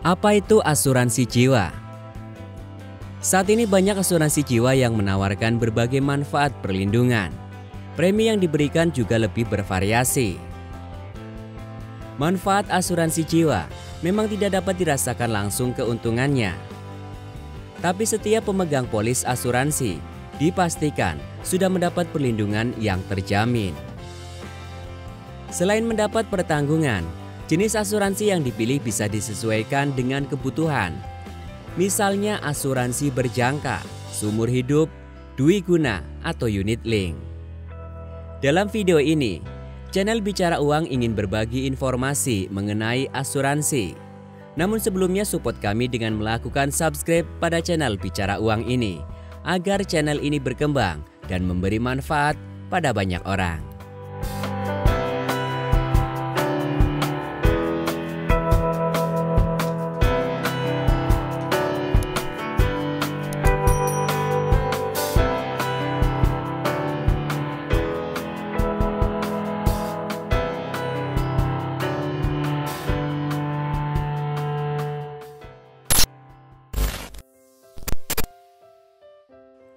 Apa itu asuransi jiwa? Saat ini banyak asuransi jiwa yang menawarkan berbagai manfaat perlindungan. Premi yang diberikan juga lebih bervariasi. Manfaat asuransi jiwa memang tidak dapat dirasakan langsung keuntungannya. Tapi setiap pemegang polis asuransi dipastikan sudah mendapat perlindungan yang terjamin. Selain mendapat pertanggungan, jenis asuransi yang dipilih bisa disesuaikan dengan kebutuhan. Misalnya asuransi berjangka, seumur hidup, dwiguna, atau unit link. Dalam video ini, channel Bicara Uang ingin berbagi informasi mengenai asuransi. Namun sebelumnya support kami dengan melakukan subscribe pada channel Bicara Uang ini, agar channel ini berkembang dan memberi manfaat pada banyak orang.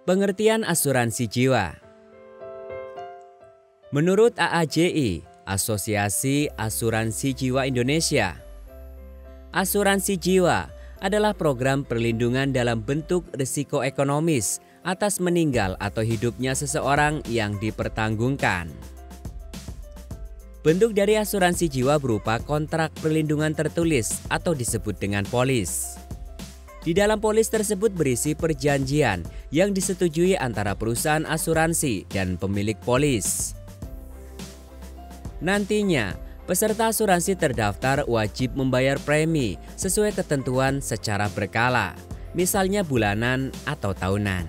Pengertian asuransi jiwa. Menurut AAJI, Asosiasi Asuransi Jiwa Indonesia, asuransi jiwa adalah program perlindungan dalam bentuk risiko ekonomis atas meninggal atau hidupnya seseorang yang dipertanggungkan. Bentuk dari asuransi jiwa berupa kontrak perlindungan tertulis atau disebut dengan polis. Di dalam polis tersebut berisi perjanjian yang disetujui antara perusahaan asuransi dan pemilik polis. Nantinya, peserta asuransi terdaftar wajib membayar premi sesuai ketentuan secara berkala, misalnya bulanan atau tahunan.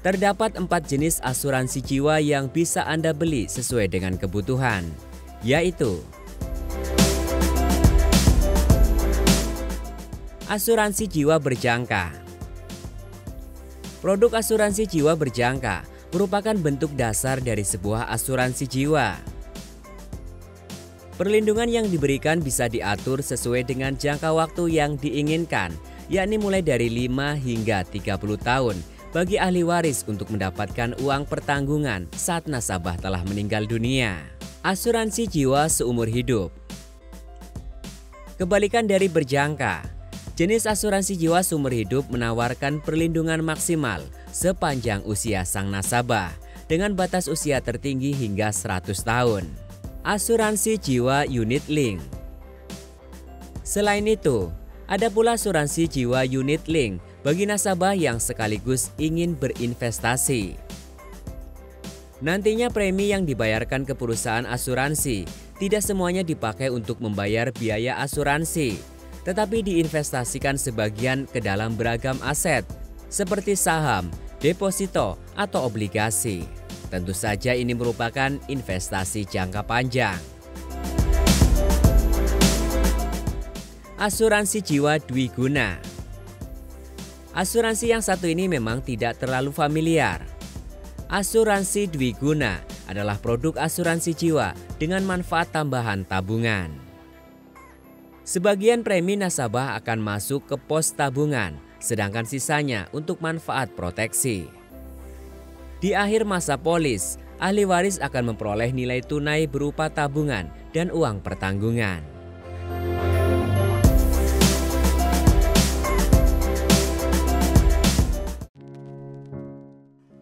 Terdapat 4 jenis asuransi jiwa yang bisa Anda beli sesuai dengan kebutuhan, yaitu asuransi jiwa berjangka. Produk asuransi jiwa berjangka merupakan bentuk dasar dari sebuah asuransi jiwa. Perlindungan yang diberikan bisa diatur sesuai dengan jangka waktu yang diinginkan, yakni mulai dari 5 hingga 30 tahun bagi ahli waris untuk mendapatkan uang pertanggungan saat nasabah telah meninggal dunia. Asuransi jiwa seumur hidup. Kebalikan dari berjangka, jenis asuransi jiwa seumur hidup menawarkan perlindungan maksimal sepanjang usia sang nasabah dengan batas usia tertinggi hingga 100 tahun. Asuransi jiwa unit link. Selain itu, ada pula asuransi jiwa unit link bagi nasabah yang sekaligus ingin berinvestasi. Nantinya premi yang dibayarkan ke perusahaan asuransi tidak semuanya dipakai untuk membayar biaya asuransi, tetapi diinvestasikan sebagian ke dalam beragam aset seperti saham, deposito, atau obligasi. Tentu saja ini merupakan investasi jangka panjang. Asuransi jiwa dwiguna. Asuransi yang satu ini memang tidak terlalu familiar. Asuransi dwiguna adalah produk asuransi jiwa dengan manfaat tambahan tabungan. Sebagian premi nasabah akan masuk ke pos tabungan, sedangkan sisanya untuk manfaat proteksi. Di akhir masa polis, ahli waris akan memperoleh nilai tunai berupa tabungan dan uang pertanggungan.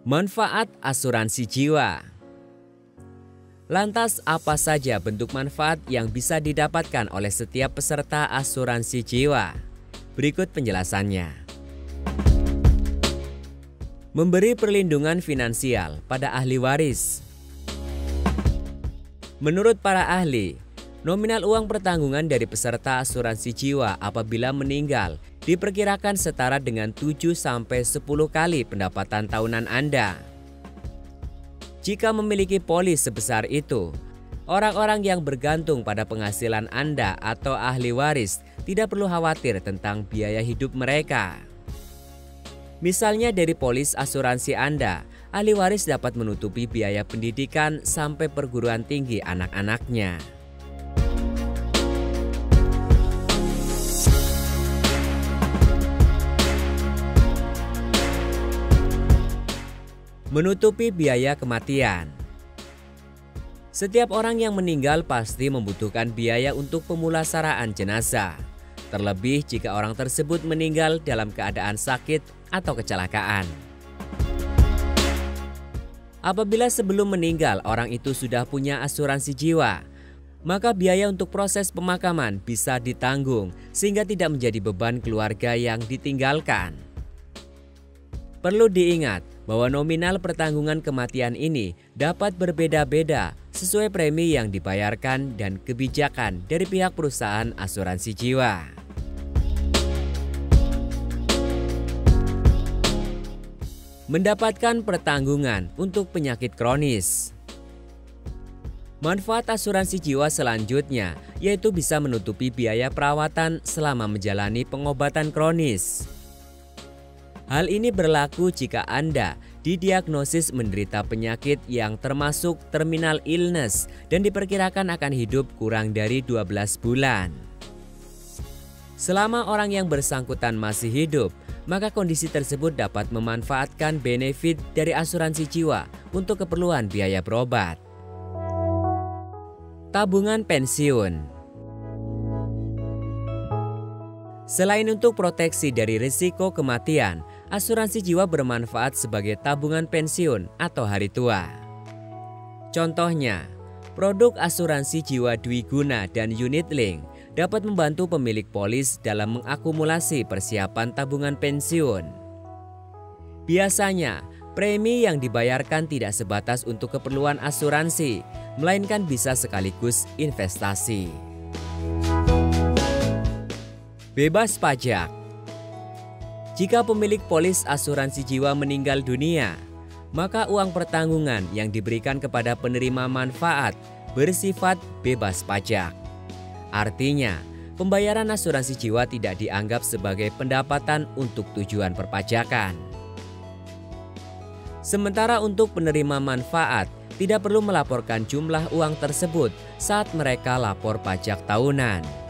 Manfaat asuransi jiwa. Lantas apa saja bentuk manfaat yang bisa didapatkan oleh setiap peserta asuransi jiwa? Berikut penjelasannya. Memberi perlindungan finansial pada ahli waris. Menurut para ahli, nominal uang pertanggungan dari peserta asuransi jiwa apabila meninggal diperkirakan setara dengan 7-10 kali pendapatan tahunan Anda. Jika memiliki polis sebesar itu, orang-orang yang bergantung pada penghasilan Anda atau ahli waris tidak perlu khawatir tentang biaya hidup mereka. Misalnya dari polis asuransi Anda, ahli waris dapat menutupi biaya pendidikan sampai perguruan tinggi anak-anaknya. Menutupi biaya kematian. Setiap orang yang meninggal pasti membutuhkan biaya untuk pemulasaraan jenazah. Terlebih jika orang tersebut meninggal dalam keadaan sakit atau kecelakaan. Apabila sebelum meninggal orang itu sudah punya asuransi jiwa, maka biaya untuk proses pemakaman bisa ditanggung sehingga tidak menjadi beban keluarga yang ditinggalkan. Perlu diingat bahwa nominal pertanggungan kematian ini dapat berbeda-beda sesuai premi yang dibayarkan dan kebijakan dari pihak perusahaan asuransi jiwa. Mendapatkan pertanggungan untuk penyakit kronis. Manfaat asuransi jiwa selanjutnya yaitu bisa menutupi biaya perawatan selama menjalani pengobatan kronis. Hal ini berlaku jika Anda didiagnosis menderita penyakit yang termasuk terminal illness dan diperkirakan akan hidup kurang dari 12 bulan. Selama orang yang bersangkutan masih hidup, maka kondisi tersebut dapat memanfaatkan benefit dari asuransi jiwa untuk keperluan biaya berobat. Tabungan pensiun. Selain untuk proteksi dari risiko kematian, asuransi jiwa bermanfaat sebagai tabungan pensiun atau hari tua. Contohnya, produk asuransi jiwa Dwiguna dan Unit Link dapat membantu pemilik polis dalam mengakumulasi persiapan tabungan pensiun. Biasanya, premi yang dibayarkan tidak sebatas untuk keperluan asuransi, melainkan bisa sekaligus investasi. Bebas pajak. Jika pemilik polis asuransi jiwa meninggal dunia, maka uang pertanggungan yang diberikan kepada penerima manfaat bersifat bebas pajak. Artinya, pembayaran asuransi jiwa tidak dianggap sebagai pendapatan untuk tujuan perpajakan. Sementara untuk penerima manfaat, tidak perlu melaporkan jumlah uang tersebut saat mereka lapor pajak tahunan.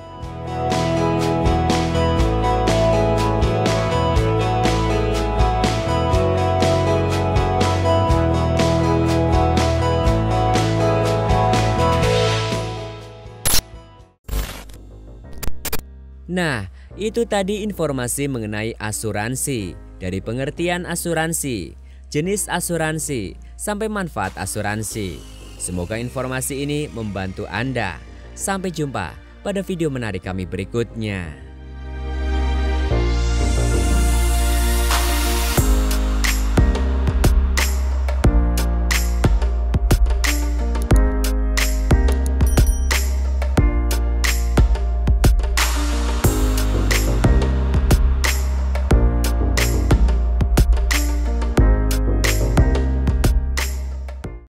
Nah, itu tadi informasi mengenai asuransi, dari pengertian asuransi, jenis asuransi, sampai manfaat asuransi. Semoga informasi ini membantu Anda. Sampai jumpa pada video menarik kami berikutnya.